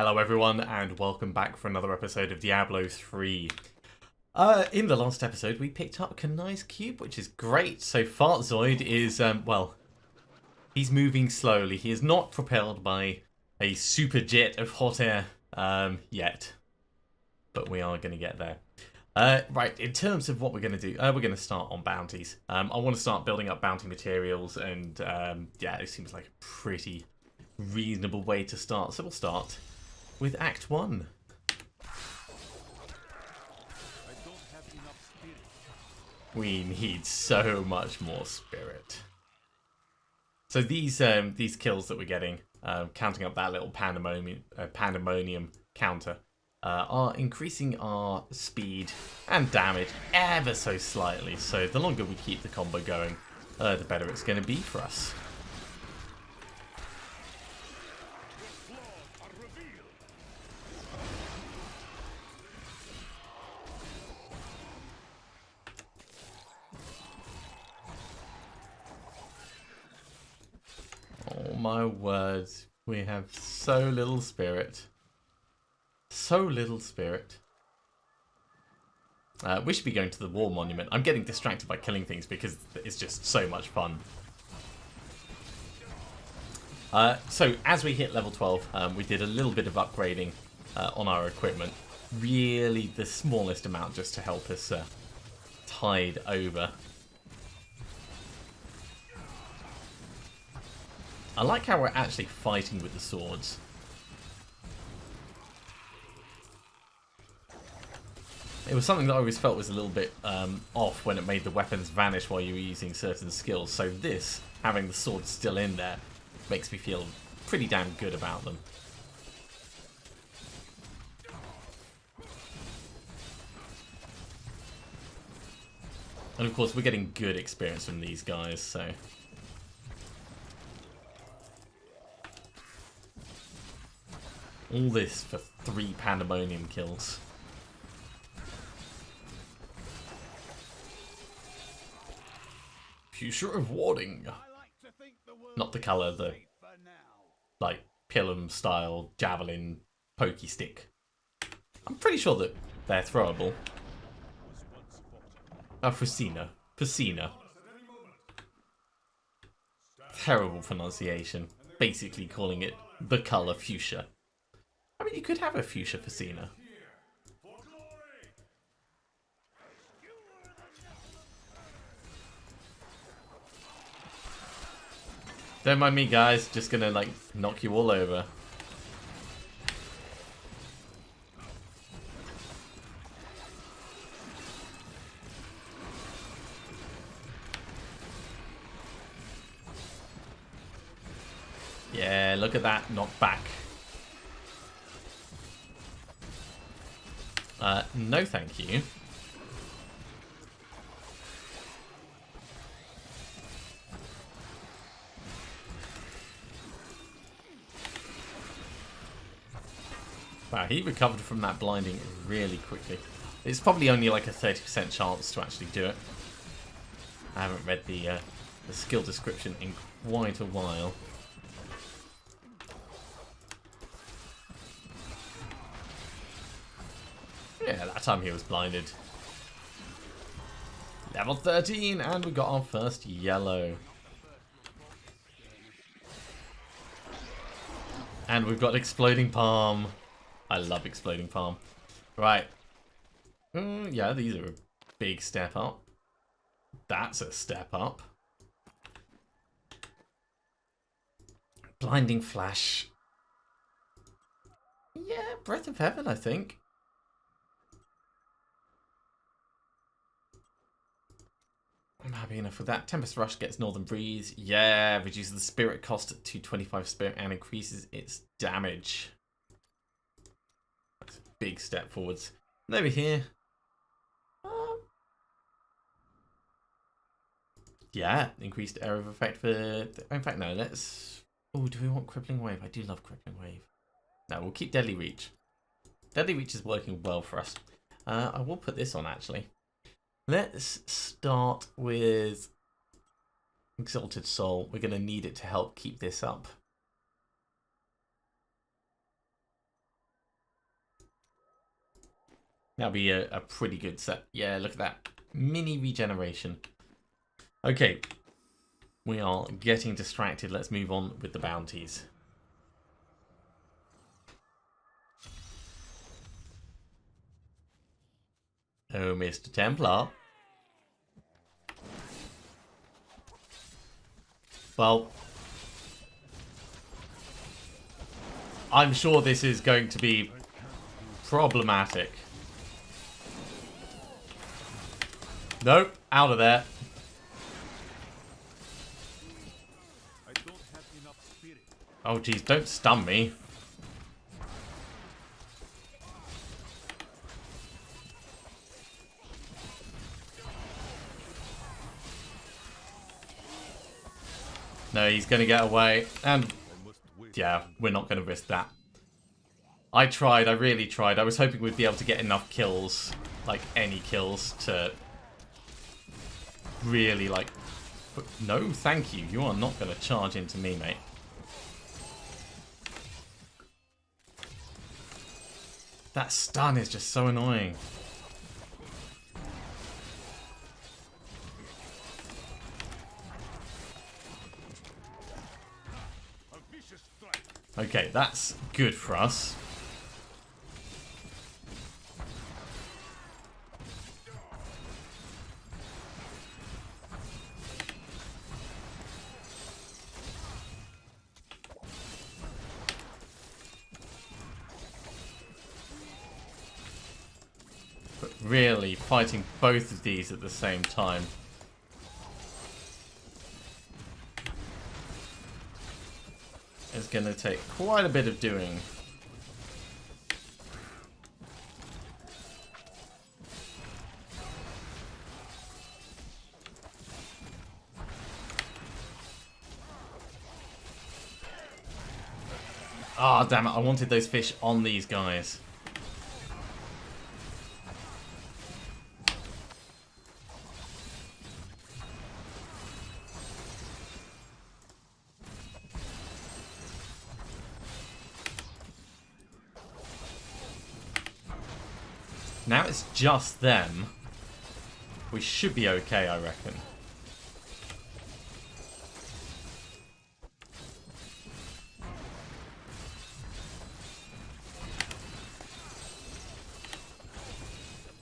Hello everyone and welcome back for another episode of Diablo 3. In the last episode we picked up Kanai's cube, which is great. So Fartzoid is, well, he's moving slowly. He is not propelled by a super jet of hot air yet. But we are going to get there. Right, in terms of what we're going to do, we're going to start on bounties. I want to start building up bounty materials and yeah, it seems like a pretty reasonable way to start. So we'll start with Act 1. We need so much more spirit. So these kills that we're getting, counting up that little pandemonium counter, are increasing our speed and damage ever so slightly. So the longer we keep the combo going, the better it's going to be for us. Oh my words, we have so little spirit. So little spirit. We should be going to the war monument. I'm getting distracted by killing things because it's just so much fun. So as we hit level 12, we did a little bit of upgrading on our equipment. Really the smallest amount just to help us tide over. I like how we're actually fighting with the swords. It was something that I always felt was a little bit off when it made the weapons vanish while you were using certain skills. So this, having the swords still in there, makes me feel pretty damn good about them. And of course we're getting good experience from these guys, so... all this for 3 pandemonium kills. Future of warding. Not the colour, the like Pilum style javelin pokey stick. I'm pretty sure that they're throwable. Fusina. Fusina. Terrible pronunciation. Basically calling it the colour fuchsia. I mean, you could have a fuchsia Fusina. Don't mind me, guys. Just gonna, like, knock you all over. Yeah, look at that knockback. No thank you. Wow, he recovered from that blinding really quickly. It's probably only like a 30% chance to actually do it. I haven't read the skill description in quite a while. Yeah, that time he was blinded. Level 13, and we got our first yellow. And we've got exploding palm. I love exploding palm. Right. Yeah, these are a big step up. That's a step up. Blinding flash. Yeah, Breath of Heaven, I think. I'm happy enough with that. Tempest Rush gets Northern Breeze. Yeah, reduces the spirit cost to 25 spirit and increases its damage. That's a big step forwards. And over here. Yeah, increased area of effect for... in fact, no, let's... oh, do we want Crippling Wave? I do love Crippling Wave. No, we'll keep Deadly Reach. Deadly Reach is working well for us. I will put this on, actually. Let's start with Exalted Soul. We're going to need it to help keep this up. That'll be a pretty good set. Yeah, look at that. Mini regeneration. Okay. We are getting distracted. Let's move on with the bounties. Oh, Mr. Templar. Well, I'm sure this is going to be problematic. Nope, out of there. Oh, geez, don't stun me. No, he's going to get away. And, yeah, we're not going to risk that. I tried, I really tried. I was hoping we'd be able to get enough kills, like any kills, to really, like... But no, thank you. You are not going to charge into me, mate. That stun is just so annoying. Okay, that's good for us. But really, fighting both of these at the same time. Is going to take quite a bit of doing. Ah, damn it. I wanted those fish on these guys. Now it's just them. We should be okay, I reckon.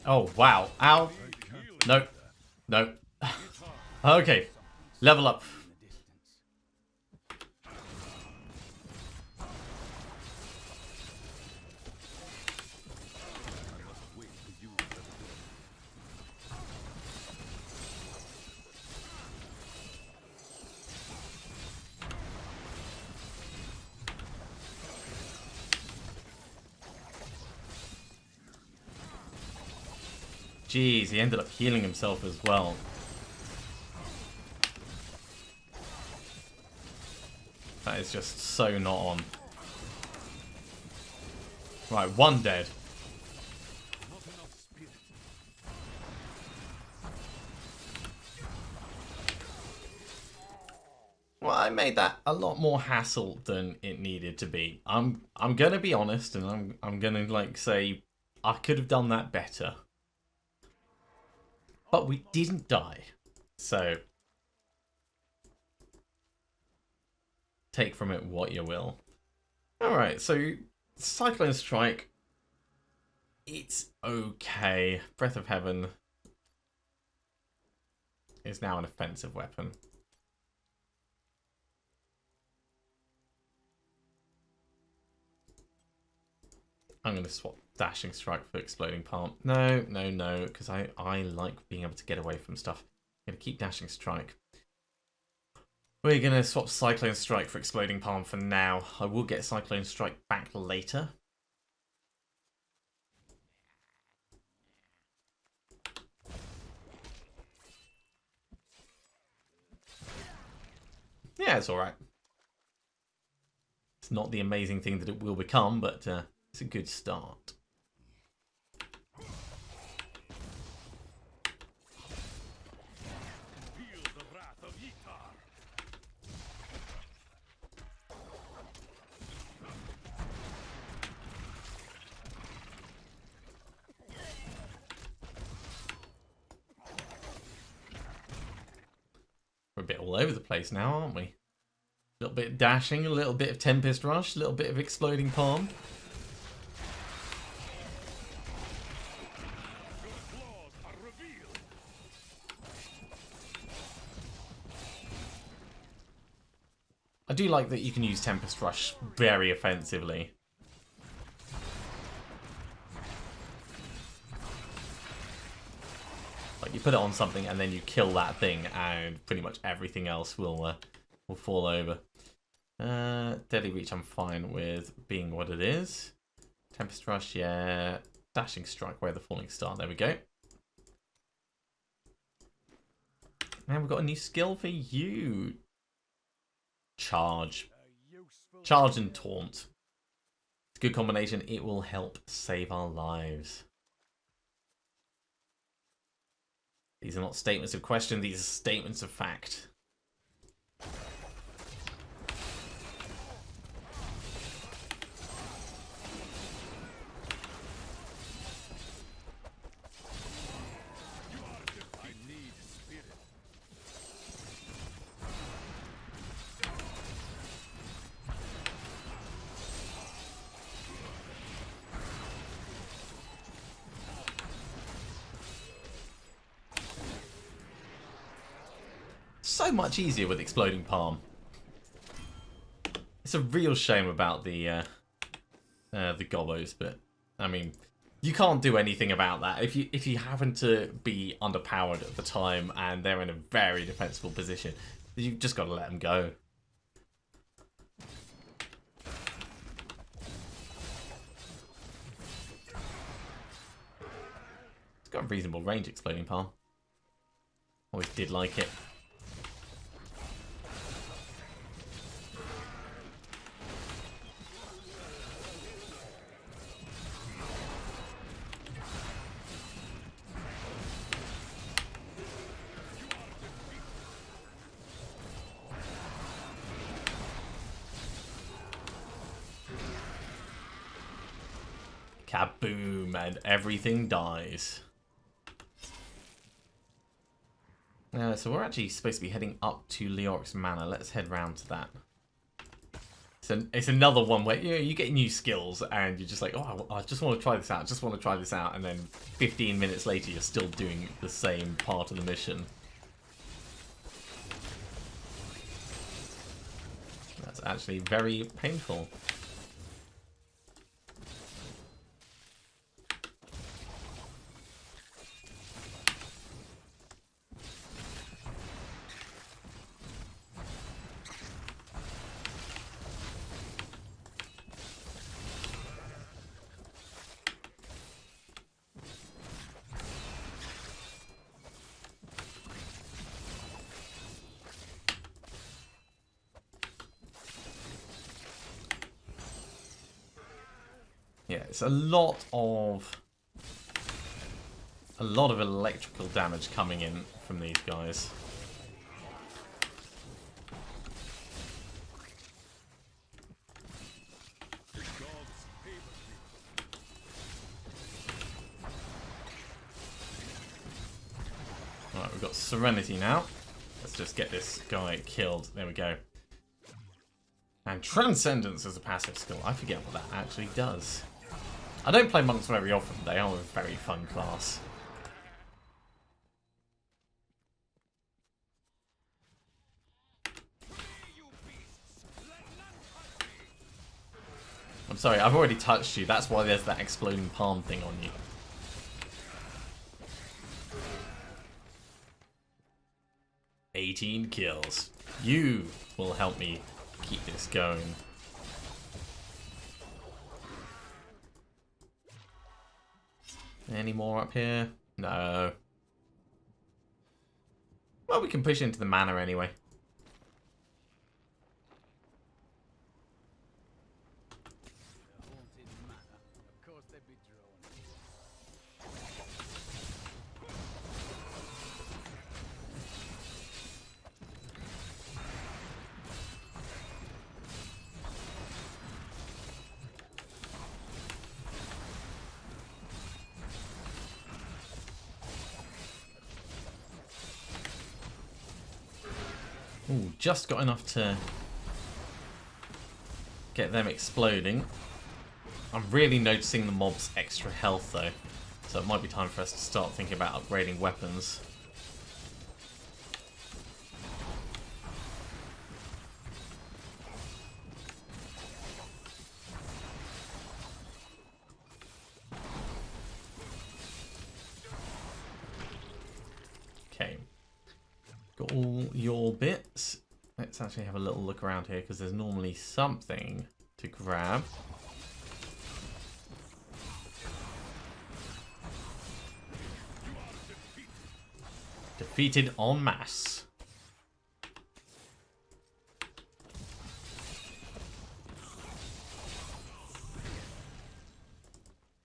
Oh, wow. Ow. No. No. Okay. Level up. Jeez, he ended up healing himself as well. That is just so not on. Right, one dead. Well, I made that a lot more hassle than it needed to be. I'm gonna be honest, and I'm gonna like say I could have done that better. But we didn't die. So take from it what you will. Alright, so Cyclone Strike. It's okay. Breath of Heaven is now an offensive weapon. I'm going to swap Dashing Strike for Exploding Palm. No, no, no, because I like being able to get away from stuff. I'm going to keep Dashing Strike. We're going to swap Cyclone Strike for Exploding Palm for now. I will get Cyclone Strike back later. Yeah, it's alright. It's not the amazing thing that it will become, but it's a good start. bit all over the place now, aren't we? A little bit of dashing, a little bit of Tempest Rush, a little bit of Exploding Palm. I do like that you can use Tempest Rush very offensively. Like, you put it on something and then you kill that thing and pretty much everything else will fall over. Deadly Reach I'm fine with being what it is. Tempest Rush, yeah. Dashing Strike, Where the Falling Star, there we go. And we've got a new skill for you. Charge. Charge and Taunt. It's a good combination. It will help save our lives. These are not statements of question, these are statements of fact. So much easier with Exploding Palm. It's a real shame about the gobos, but I mean, you can't do anything about that. If you happen to be underpowered at the time and they're in a very defensible position, you've just got to let them go. It's got a reasonable range, Exploding Palm. Always did like it. Kaboom, and everything dies. So we're actually supposed to be heading up to Leoric's manor. Let's head round to that. So it's another one where you get new skills and you're just like, oh, I just want to try this out, just want to try this out, and then 15 minutes later you're still doing the same part of the mission. That's actually very painful. Yeah, it's a lot of electrical damage coming in from these guys. Alright, we've got Serenity now. Let's just get this guy killed. There we go. And Transcendence is a passive skill. I forget what that actually does. I don't play monks very often. They are a very fun class. I'm sorry, I've already touched you. That's why there's that exploding palm thing on you. $18 kills. You will help me keep this going. Any more up here? No. Well, we can push into the manor anyway. Ooh, just got enough to get them exploding. I'm really noticing the mob's extra health though, so it might be time for us to start thinking about upgrading weapons. Okay, got all your bits. Let's actually have a little look around here because there's normally something to grab. Defeated en masse.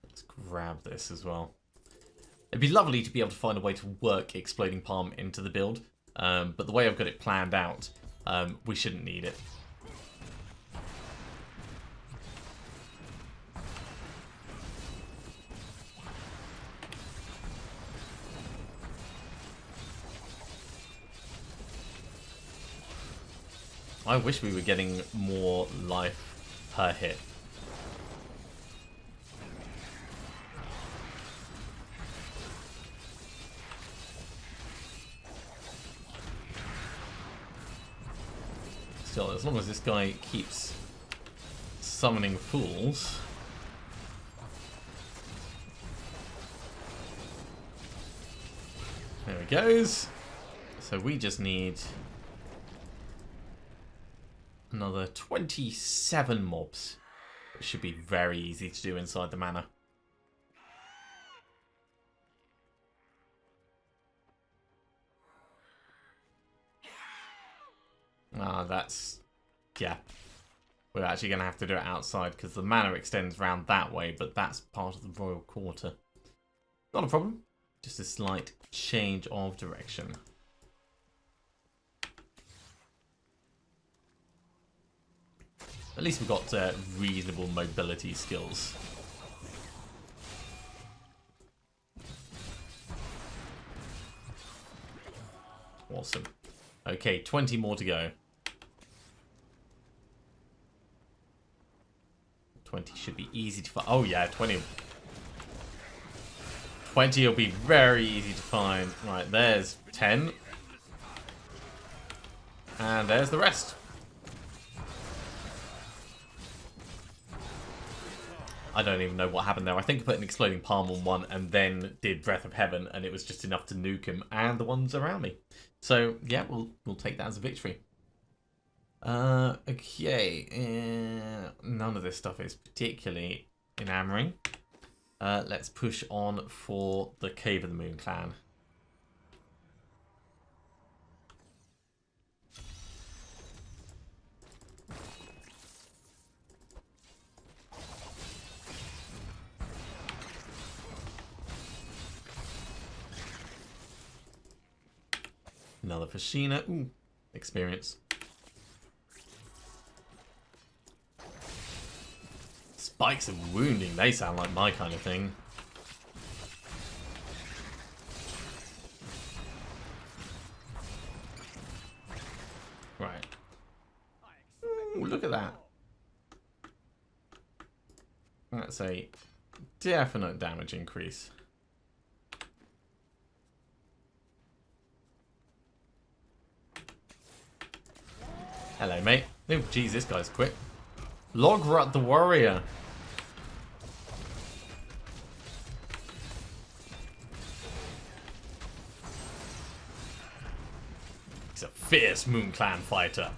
Let's grab this as well. It'd be lovely to be able to find a way to work Exploding Palm into the build, but the way I've got it planned out, we shouldn't need it. I wish we were getting more life per hit. Still, as long as this guy keeps summoning fools. There he goes. So we just need another 27 mobs. It should be very easy to do inside the manor. That's... yeah. We're actually going to have to do it outside because the manor extends round that way, but that's part of the royal quarter. Not a problem. Just a slight change of direction. At least we've got reasonable mobility skills. Awesome. Okay, 20 more to go. 20 should be easy to find. Oh yeah, 20. 20 will be very easy to find. Right, there's 10. And there's the rest. I don't even know what happened there. I think I put an Exploding Palm on one and then did Breath of Heaven, and it was just enough to nuke him and the ones around me. So yeah, we'll take that as a victory. Okay, none of this stuff is particularly enamoring. Let's push on for the Cave of the Moon Clan. Another Fashina. Ooh, experience. Spikes of wounding. They sound like my kind of thing. Right. Ooh, look at that. That's a definite damage increase. Hello, mate. Oh, geez, this guy's quick. Logrut the Warrior. He's a fierce Moon Clan fighter.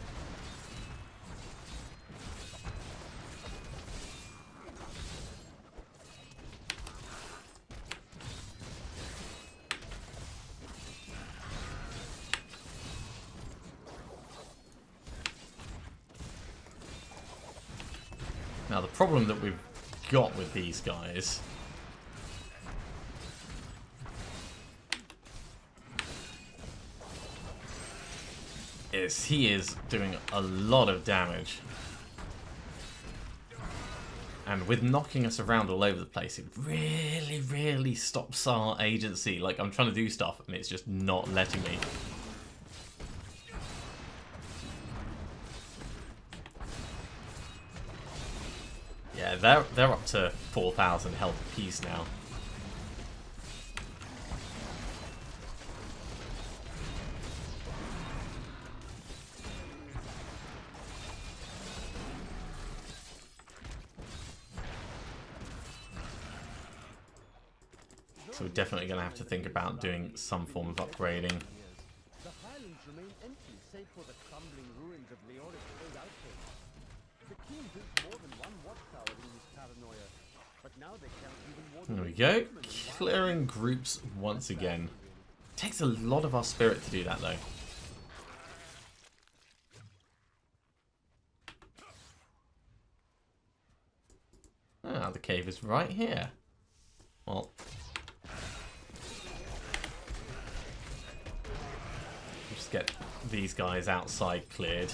Now, the problem that we've got with these guys is he is doing a lot of damage. And with knocking us around all over the place, it really, really stops our agency. Like, I'm trying to do stuff and it's just not letting me. they're up to 4,000 health apiece now. So we're definitely going to have to think about doing some form of upgrading. The highlands remain empty, save for the crumbling ruins of Leoric's old outpost. The king built more than one watchtower in his paranoia, but now they can't even warn. There we go. Clearing groups once again. Takes a lot of our spirit to do that, though. Ah, the cave is right here. Well, just get these guys outside cleared.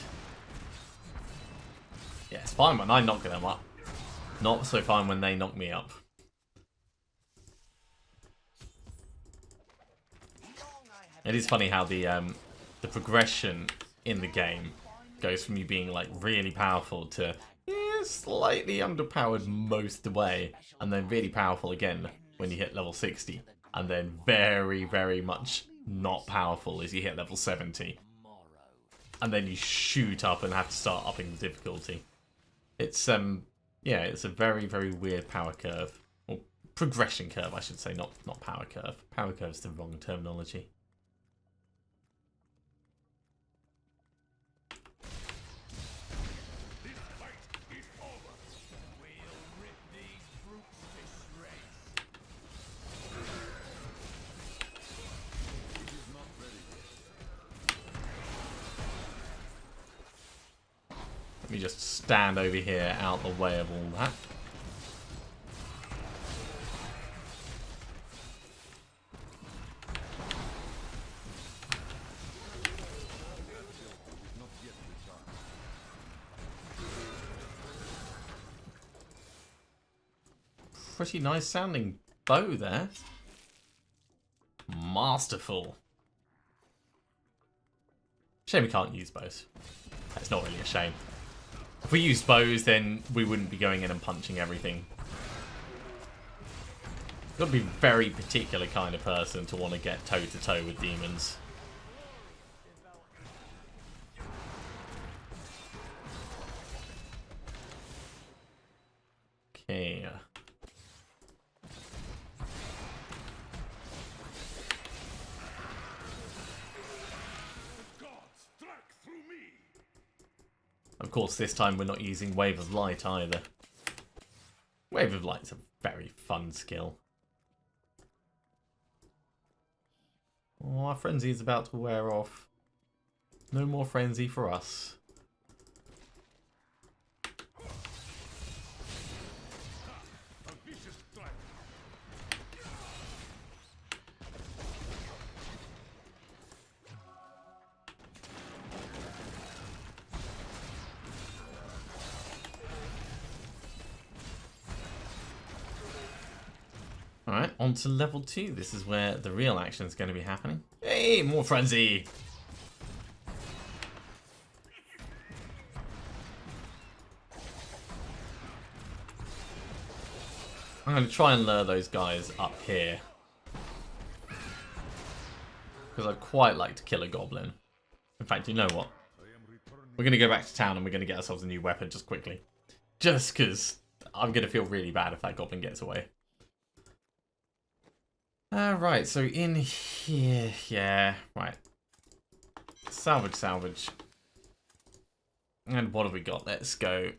Yeah, it's fine when I knock them up. Not so fine when they knock me up. It is funny how the progression in the game goes from you being like really powerful to slightly underpowered most of the way, and then really powerful again when you hit level 60, and then very, very much not powerful as you hit level 70. And then you shoot up and have to start upping the difficulty. It's yeah, it's a very, very weird power curve. Or progression curve, I should say, not power curve. Power curve is the wrong terminology. Let me just stand over here out the way of all that. Pretty nice sounding bow there. Masterful. Shame we can't use bows. That's not really a shame. If we used bows, then we wouldn't be going in and punching everything. You've got to be a very particular kind of person to want to get toe-to-toe with demons. Okay. Of course, this time we're not using Wave of Light either. Wave of Light's a very fun skill. Oh, our frenzy is about to wear off. No more frenzy for us. Alright, on to level 2. This is where the real action is going to be happening. Hey, more frenzy! I'm going to try and lure those guys up here. Because I'd quite like to kill a goblin. In fact, you know what? We're going to go back to town and we're going to get ourselves a new weapon just quickly. Just because I'm going to feel really bad if that goblin gets away. Right, so in here, yeah, right. Salvage, salvage. And what have we got? Let's go.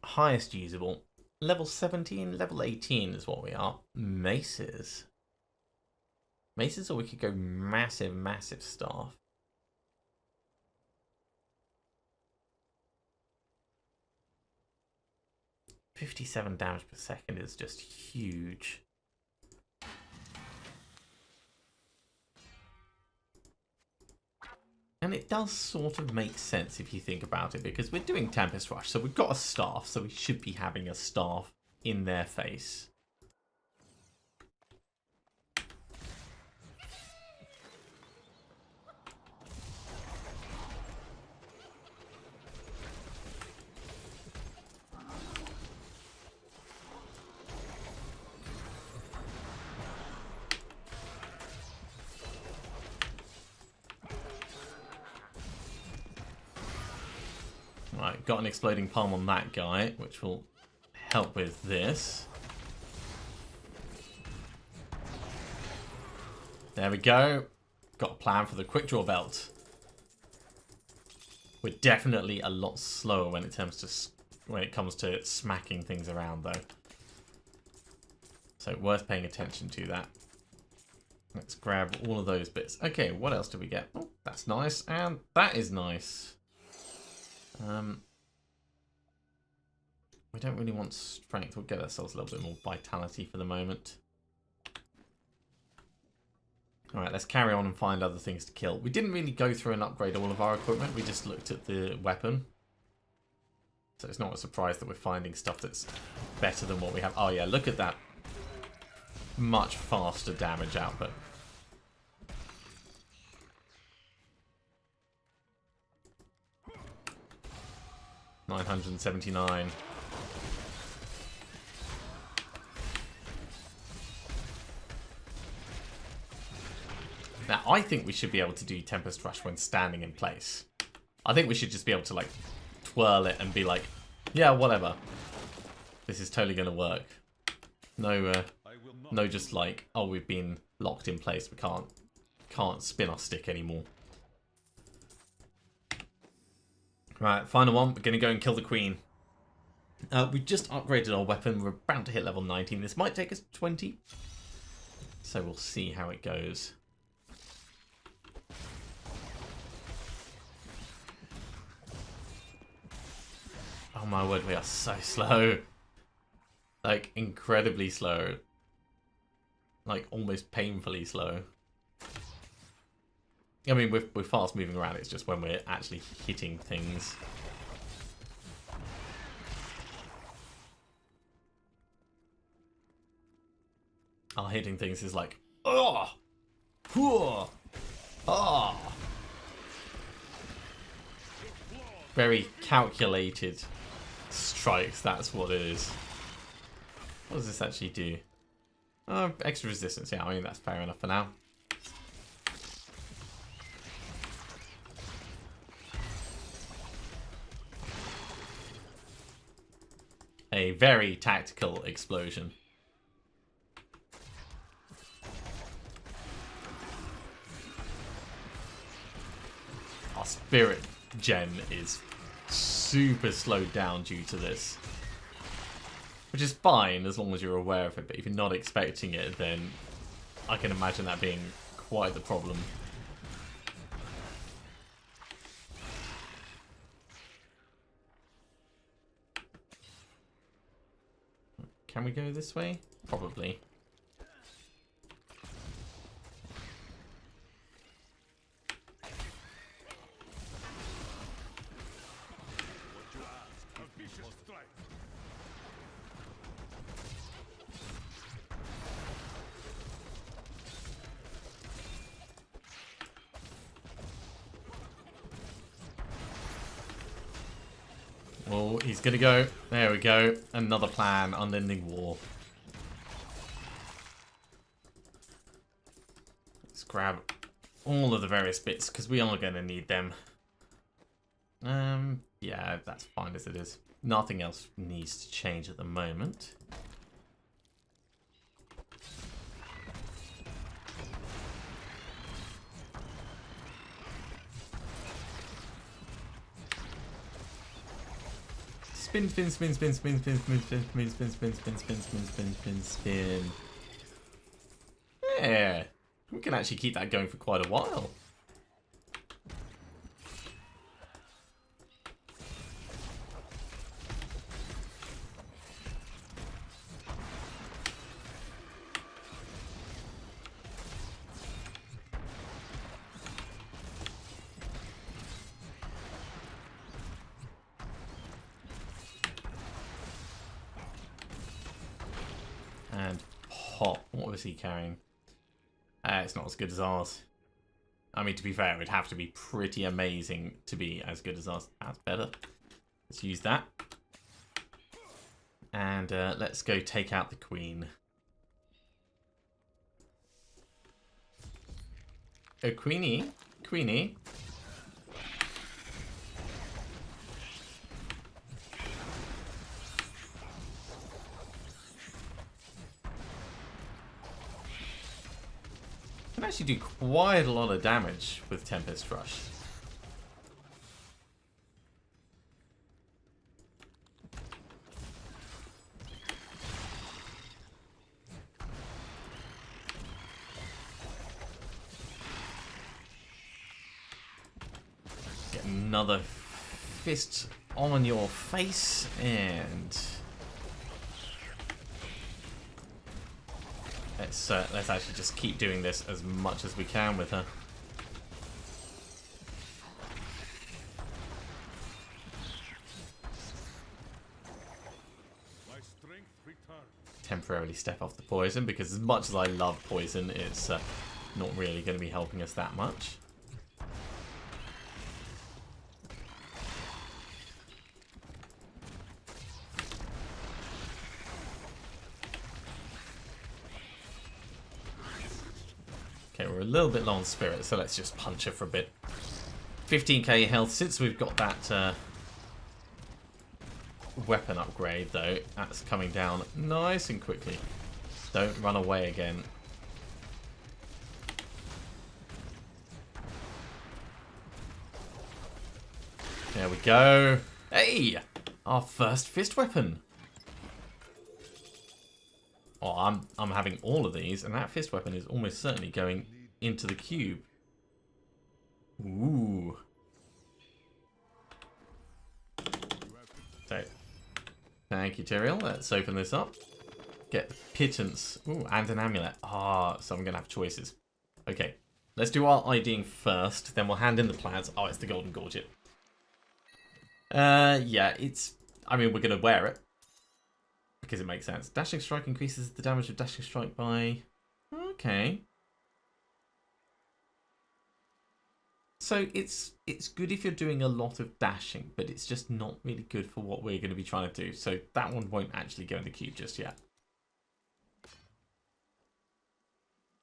Highest usable. Level 17, level 18 is what we are. Maces. Maces, or we could go massive, massive staff. $57 damage per second is just huge. And it does sort of make sense if you think about it, because we're doing Tempest Rush, so we've got a staff, so we should be having a staff in their face. got an exploding palm on that guy, which will help with this. There we go. Got a plan for the quick draw belt. We're definitely a lot slower when it comes to smacking things around, though. So worth paying attention to that. Let's grab all of those bits. Okay, what else do we get? Oh, that's nice, and that is nice. We don't really want strength. We'll get ourselves a little bit more vitality for the moment. Alright, let's carry on and find other things to kill. We didn't really go through and upgrade all of our equipment. We just looked at the weapon. So it's not a surprise that we're finding stuff that's better than what we have. Oh yeah, look at that. Much faster damage output. $979. Now, I think we should be able to do Tempest Rush when standing in place. I think we should just be able to, like, twirl it and be like, yeah, whatever. This is totally going to work. No, just like, oh, we've been locked in place. We can't spin our stick anymore. Right, final one. We're going to go and kill the queen. We just upgraded our weapon. We're about to hit level 19. This might take us 20. So we'll see how it goes. Oh my word, we are so slow. Like, incredibly slow. Like, almost painfully slow. I mean, we're fast moving around. It's just when we're actually hitting things. Our hitting things is like, oh, oh. Very calculated strikes. That's what it is. What does this actually do? Extra resistance. Yeah, I mean that's fair enough for now. A very tactical explosion. Our spirit gen is super slowed down due to this. Which is fine as long as you're aware of it, but if you're not expecting it, then I can imagine that being quite the problem. Can we go this way? Probably. Oh, he's gonna go. There we go. Another plan. Unending war. Let's grab all of the various bits because we are going to need them. Yeah, that's fine as it is. Nothing else needs to change at the moment. Spin, spin, spin, spin, spin, spin, spin, spin, spin, spin, spin, spin, spin, spin, spin, spin, spin. Yeah, we can actually keep that going for quite a while. And pop. What was he carrying? It's not as good as ours. I mean, to be fair, it would have to be pretty amazing to be as good as ours. That's better. Let's use that. And let's go take out the queen. Oh, Queenie. Queenie. Can actually do quite a lot of damage with Tempest Rush. Get another fist on your face, and let's actually just keep doing this as much as we can with her. My strength returns. Temporarily step off the poison, because as much as I love poison, it's not really going to be helping us that much. Okay, we're a little bit low on spirit, so let's just punch her for a bit. 15k health since we've got that weapon upgrade, though. That's coming down nice and quickly. Don't run away again. There we go. Hey! Our first fist weapon. Oh, I'm having all of these, and that fist weapon is almost certainly going into the cube. Ooh. So, thank you, Tyrael. Let's open this up. Get pittance. Ooh, and an amulet. Ah, so I'm going to have choices. Okay, let's do our IDing first, then we'll hand in the plaids. Oh, it's the golden gorget. Yeah, I mean, we're going to wear it. Because it makes sense. Dashing Strike increases the damage of Dashing Strike by... Okay. So it's good if you're doing a lot of dashing, but it's just not really good for what we're going to be trying to do. So that one won't actually go in the cube just yet.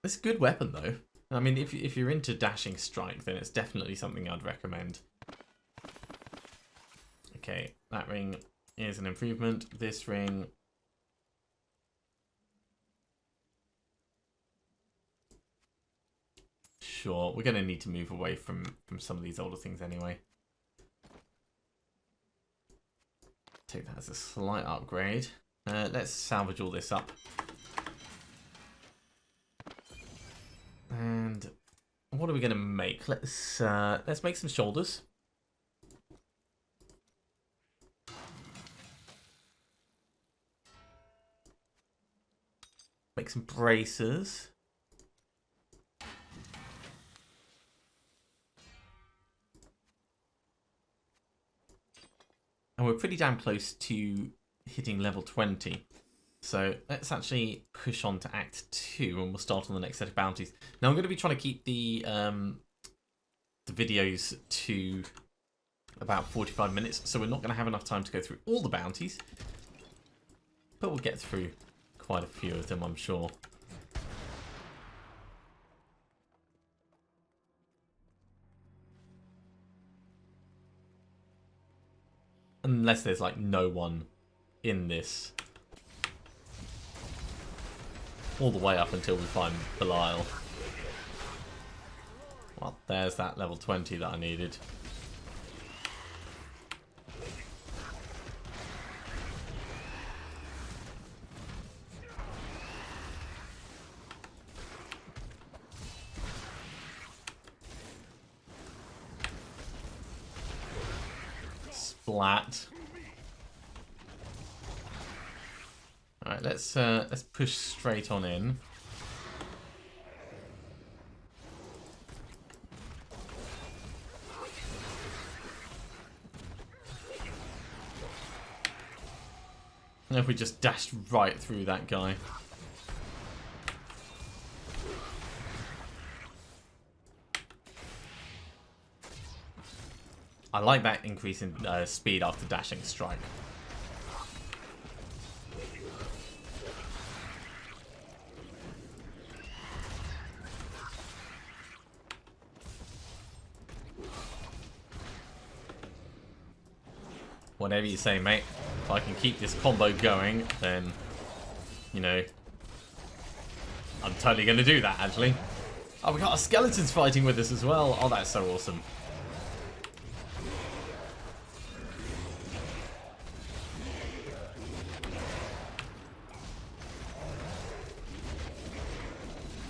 It's a good weapon, though. I mean, if you're into Dashing Strike, then it's definitely something I'd recommend. Okay, that ring is an improvement. This ring... Sure, we're going to need to move away from some of these older things anyway. Take that as a slight upgrade. Let's salvage all this up. And what are we going to make? Let's make some shoulders. Make some braces. And we're pretty damn close to hitting level 20. So let's actually push on to Act 2 and we'll start on the next set of bounties. Now I'm going to be trying to keep the videos to about 45 minutes. So we're not going to have enough time to go through all the bounties. But we'll get through quite a few of them, I'm sure. Unless there's like no one in this. All the way up until we find Belial. Well, there's that level 20 that I needed. Splat. Alright, let's push straight on in. And if we just dashed right through that guy. I like that increase in speed after Dashing Strike. Whatever you say, mate. If I can keep this combo going, then, you know, I'm totally going to do that, actually. Oh, we got our skeletons fighting with us as well. Oh, that's so awesome.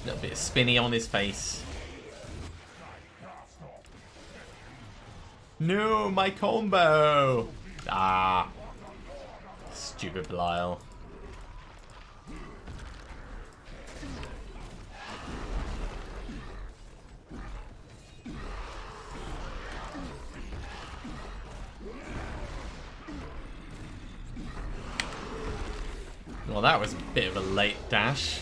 A little bit of spinny on his face. No, my combo! Ah. Stupid Belial. Well, that was a bit of a late dash.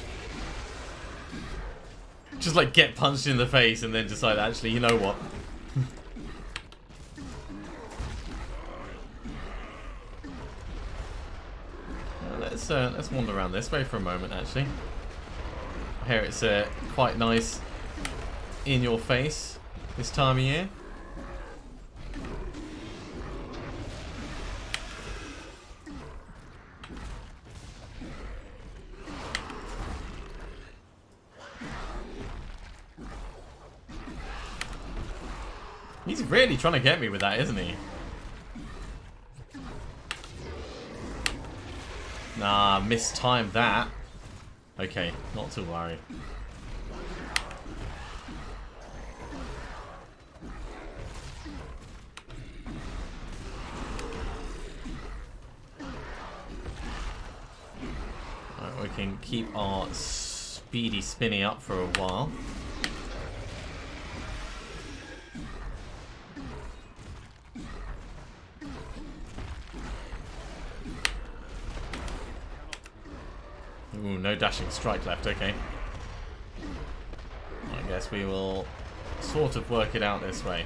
Just like get punched in the face and then decide, actually, you know what? Let's wander around this way for a moment, actually. Here it's quite nice in your face this time of year. He's really trying to get me with that, isn't he? Nah, mistimed that. Okay, not to worry. Alright, we can keep our speedy spinny up for a while. Ooh, no dashing strike left, okay. I guess we will sort of work it out this way.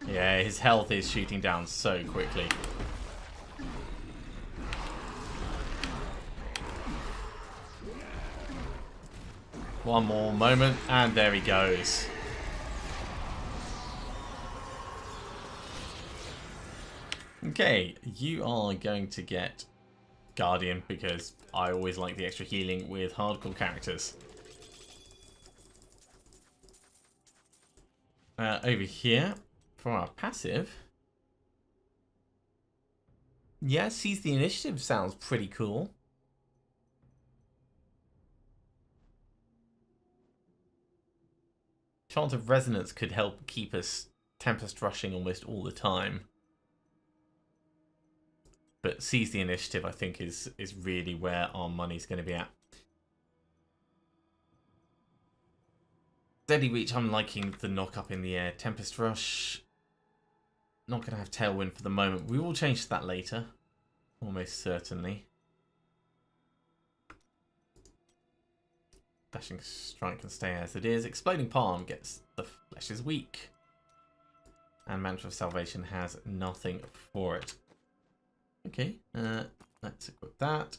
Yeah, his health is shooting down so quickly. One more moment, and there he goes. Okay, you are going to get Guardian because I always like the extra healing with hardcore characters. Over here, for our passive. Yeah, seize the initiative sounds pretty cool. Chant of Resonance could help keep us Tempest rushing almost all the time. But seize the initiative, I think, is really where our money's going to be at. Steady Reach, I'm liking the knock up in the air. Tempest Rush, not going to have Tailwind for the moment. We will change that later, almost certainly. Dashing Strike can stay as it is. Exploding Palm gets the flesh is weak. And Mantra of Salvation has nothing for it. Okay, let's equip that.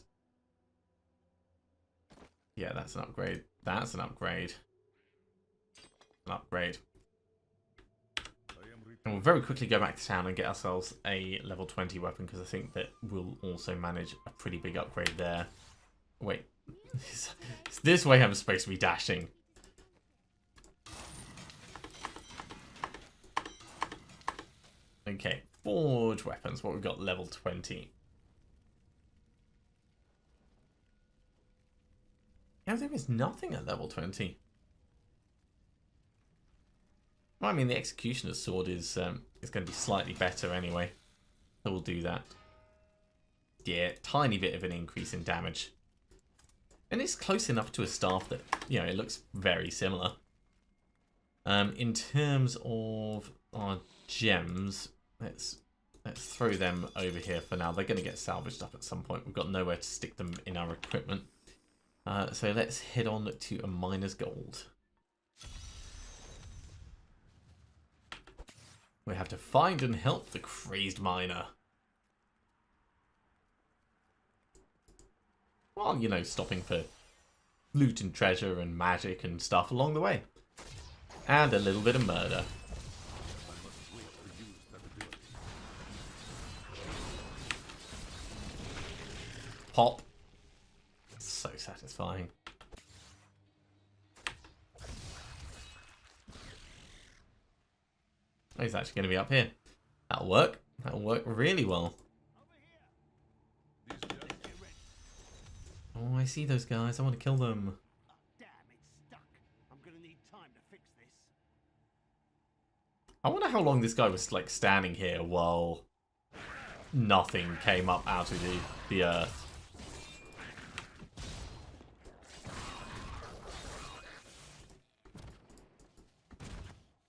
Yeah, that's an upgrade. That's an upgrade. An upgrade. And we'll very quickly go back to town and get ourselves a level 20 weapon because I think that we'll also manage a pretty big upgrade there. Wait, is this way I'm supposed to be dashing? Okay. Forge weapons, what we've got, level 20. Yeah, there is nothing at level 20. Well, I mean, the Executioner's Sword is going to be slightly better anyway. So we'll do that. Yeah, tiny bit of an increase in damage. And it's close enough to a staff that, you know, it looks very similar. In terms of our gems, let's throw them over here for now. They're going to get salvaged up at some point. We've got nowhere to stick them in our equipment. So let's head on to a miner's gold. We have to find and help the crazed miner. Well, you know, stopping for loot and treasure and magic and stuff along the way. And a little bit of murder. Pop. So satisfying. Oh, he's actually going to be up here. That'll work. That'll work really well. Oh, I see those guys. I want to kill them. Damn, it's stuck. I'm gonna need time to fix this. I wonder how long this guy was like standing here while nothing came up out of the earth.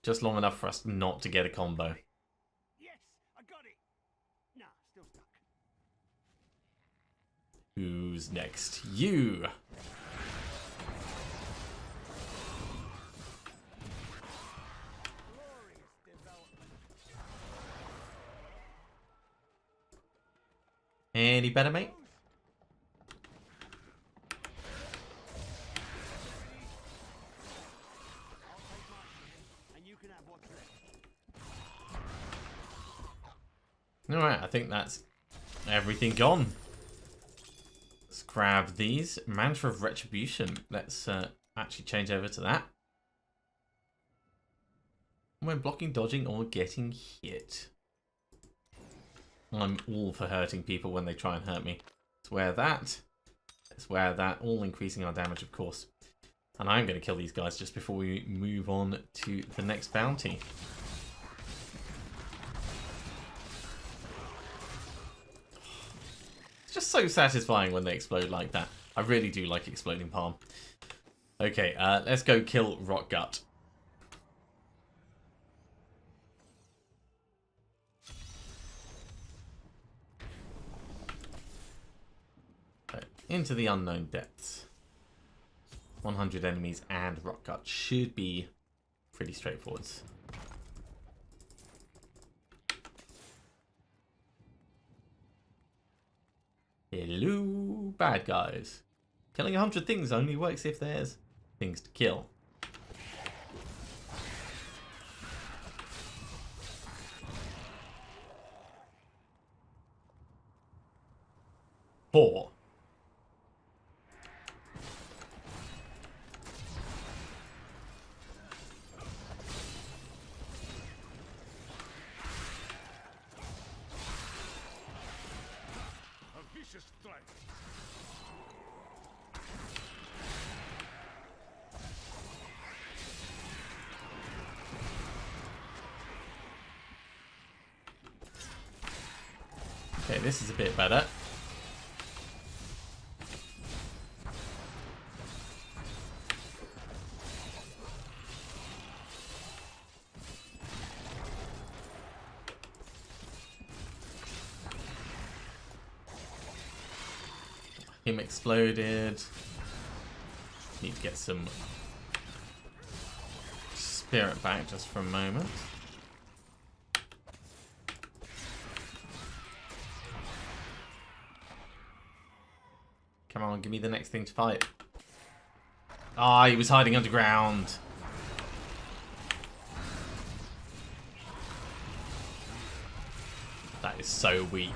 Just long enough for us not to get a combo. Yes, I got it. Nah, still stuck. Who's next? You! Glorious development. Any better, mate? I'll take mine, and you can have what's left. Alright, I think that's everything gone. Let's grab these. Mantra of Retribution. Let's actually change over to that. When blocking, dodging, or getting hit. I'm all for hurting people when they try and hurt me. Let's wear that. Let's wear that. All increasing our damage, of course. And I'm going to kill these guys just before we move on to the next bounty. It's just so satisfying when they explode like that. I really do like exploding palm. Okay, let's go kill Rock Gut. Into the unknown depths. 100 enemies and Rock Gut should be pretty straightforward. Hello, bad guys. Killing 100 things only works if there's things to kill. Four. A vicious strike. Okay, this is a bit better. Him exploded. Need to get some spirit back just for a moment. Come on, give me the next thing to fight. Ah, he was hiding underground. That is so weak.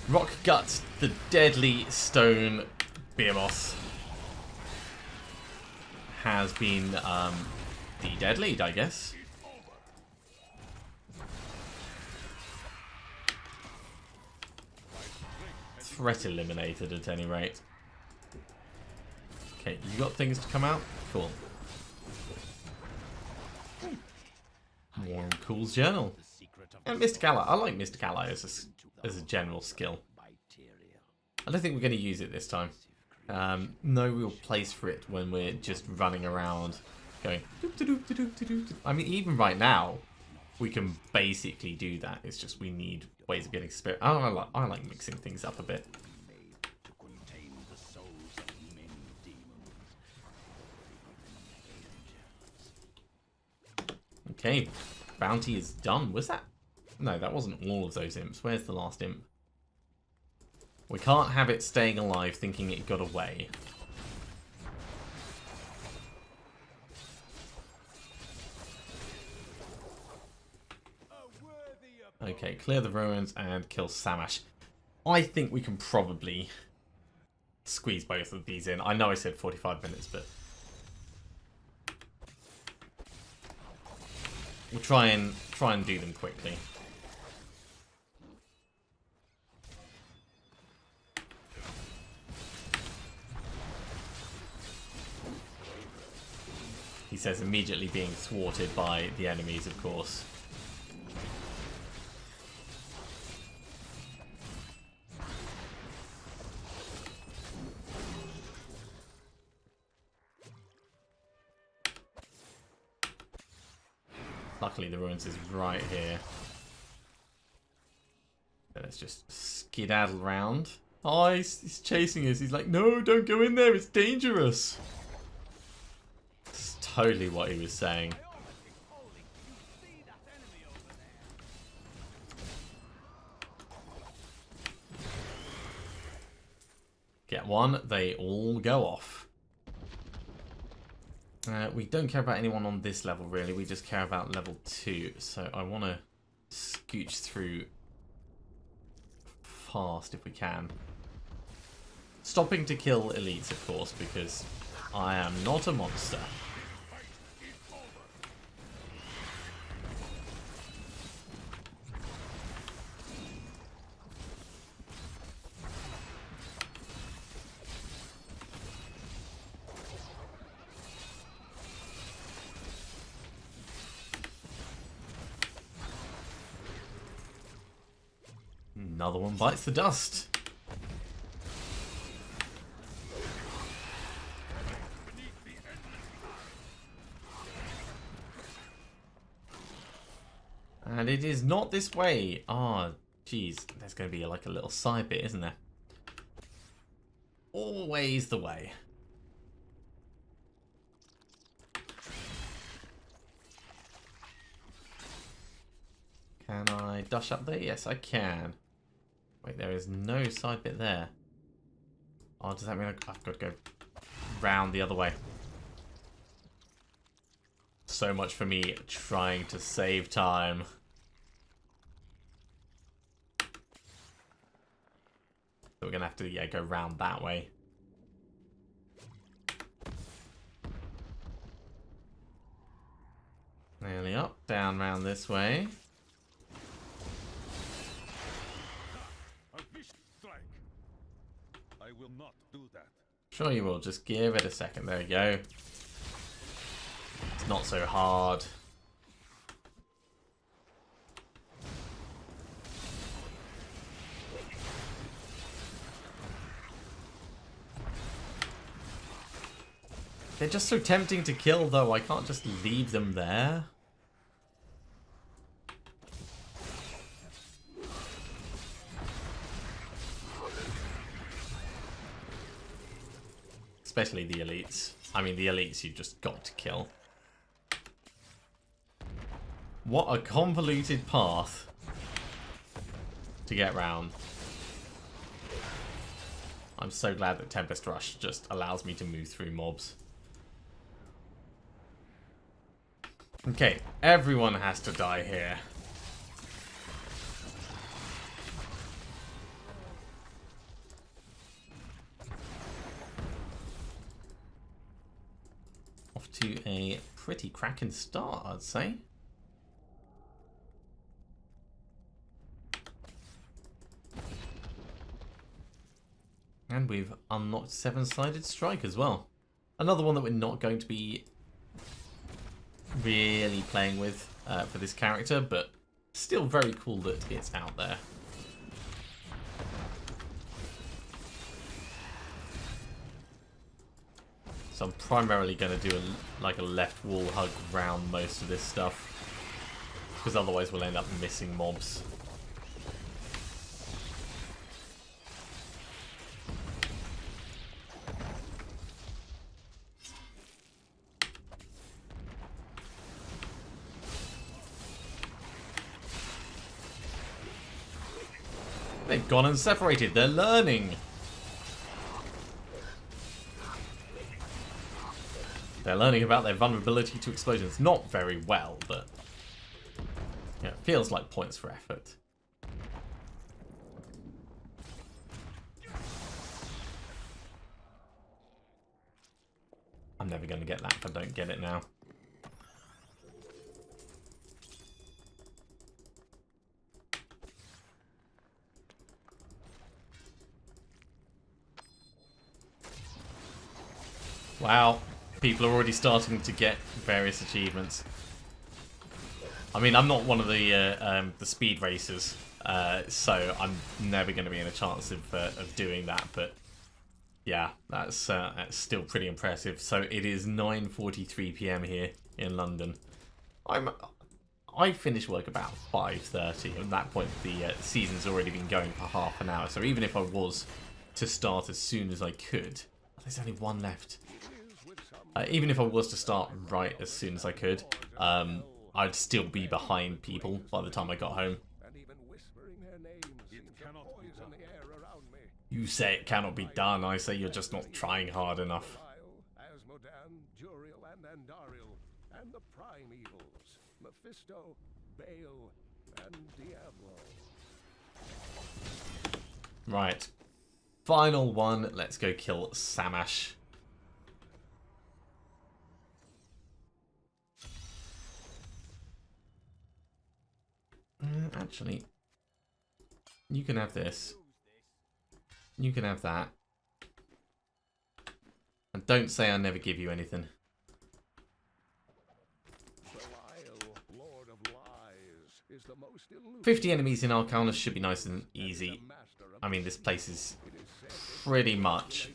Rock Gut, the deadly stone behemoth, has been de-deadlied, I guess. Threat eliminated at any rate. Okay, you got things to come out? Cool. More Cool's journal. And Mystic Ally. I like Mystic Ally as a general skill. I don't think we're going to use it this time. No real place for it when we're just running around going doop -de -doop -de -doop -de -doop. I mean, even right now, we can basically do that. It's just we need ways of getting spirit. I like mixing things up a bit. Okay, bounty is done. Was that? No, that wasn't all of those imps. Where's the last imp? We can't have it staying alive thinking it got away. Okay, clear the ruins and kill Samash. I think we can probably squeeze both of these in. I know I said 45 minutes, but we'll try and do them quickly. He says immediately being thwarted by the enemies, of course. Luckily the ruins is right here. So let's just skedaddle around. Oh, he's chasing us. He's like, no, don't go in there. It's dangerous. It's totally what he was saying. Get one, they all go off. We don't care about anyone on this level, really. We just care about level 2. So I want to scooch through fast if we can. Stopping to kill elites, of course, because I am not a monster. Another one bites the dust. And it is not this way. Ah, geez. There's going to be like a little side bit, isn't there? Always the way. Can I dash up there? Yes, I can. Wait, there is no side bit there. Oh, does that mean I've got to go round the other way? So much for me trying to save time. So we're going to have to, yeah, go round that way. Nearly up, down round this way. I will not do that. Sure you will, just give it a second. There we go. It's not so hard. They're just so tempting to kill, though. I can't just leave them there. Especially the elites. I mean, the elites you've just got to kill. What a convoluted path to get round. I'm so glad that Tempest Rush just allows me to move through mobs. Okay, everyone has to die here. Off to a pretty cracking start, I'd say. And we've unlocked 7-sided strike as well. Another one that we're not going to be really playing with for this character, but still very cool that it's out there. So I'm primarily going to do a left wall hug round most of this stuff, because otherwise we'll end up missing mobs. They've gone and separated. They're learning. They're learning about their vulnerability to explosions. Not very well, but yeah, it feels like points for effort. I'm never going to get that if I don't get it now. Wow, people are already starting to get various achievements. I mean, I'm not one of the speed racers, so I'm never going to be in a chance of doing that. But yeah, that's still pretty impressive. So it is 9:43 p.m. here in London. I finish work about 5:30. At that point, the season's already been going for half an hour. So even if I was to start as soon as I could, there's only one left. Even if I was to start right as soon as I could, I'd still be behind people by the time I got home. You say it cannot be done, I say you're just not trying hard enough. And the primevals, Mephisto, Baal, and Diablo. Right. Final one, let's go kill Samash. Actually, you can have this. You can have that. And don't say I never give you anything. 50 enemies in Arcanus should be nice and easy. I mean, this place is pretty much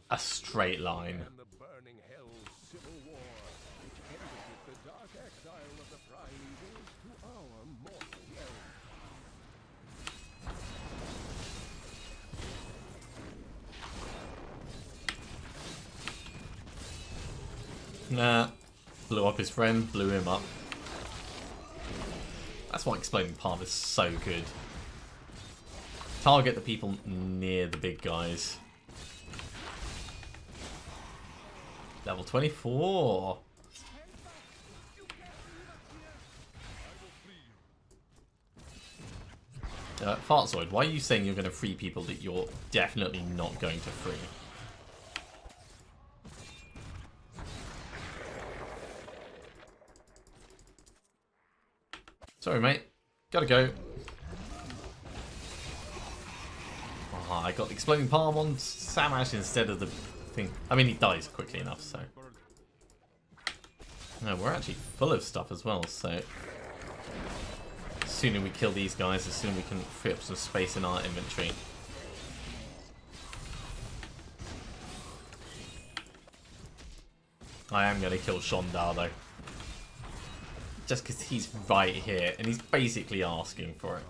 a straight line. Nah, blew up his friend, blew him up. That's why Exploding Palm is so good. Target the people near the big guys. Level 24. Fartzoid, why are you saying you're going to free people that you're definitely not going to free? Sorry, mate. Gotta go. Oh, I got the Exploding Palm on Samash instead of the thing. I mean, he dies quickly enough, so. No, we're actually full of stuff as well, so. The sooner we kill these guys, the sooner we can free up some space in our inventory. I am going to kill Shondar, though. Just because he's right here, and he's basically asking for it.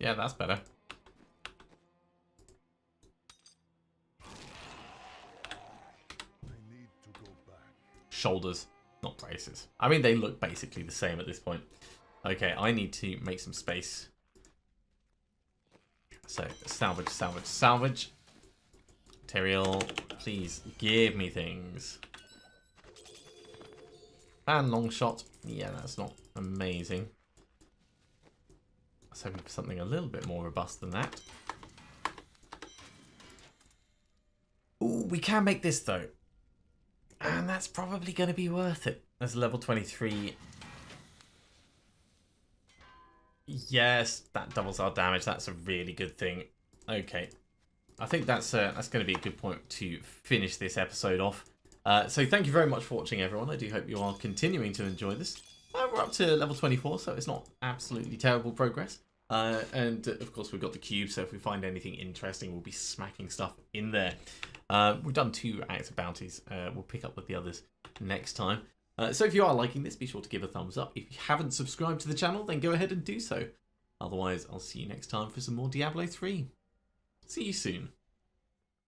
Yeah, that's better. Shoulders, not braces. I mean, they look basically the same at this point. Okay, I need to make some space. So, salvage, salvage, salvage. Material, please give me things. And long shot. Yeah, that's not amazing. I was hoping for something a little bit more robust than that. Ooh, we can make this though. And that's probably going to be worth it. As level 23. Yes, that doubles our damage. That's a really good thing. Okay. I think that's going to be a good point to finish this episode off. So thank you very much for watching, everyone. I do hope you are continuing to enjoy this. We're up to level 24, so it's not absolutely terrible progress. And of course, we've got the cube, so if we find anything interesting, we'll be smacking stuff in there. We've done 2 active bounties. We'll pick up with the others next time. So if you are liking this, be sure to give a thumbs up. If you haven't subscribed to the channel, then go ahead and do so. Otherwise, I'll see you next time for some more Diablo 3. See you soon.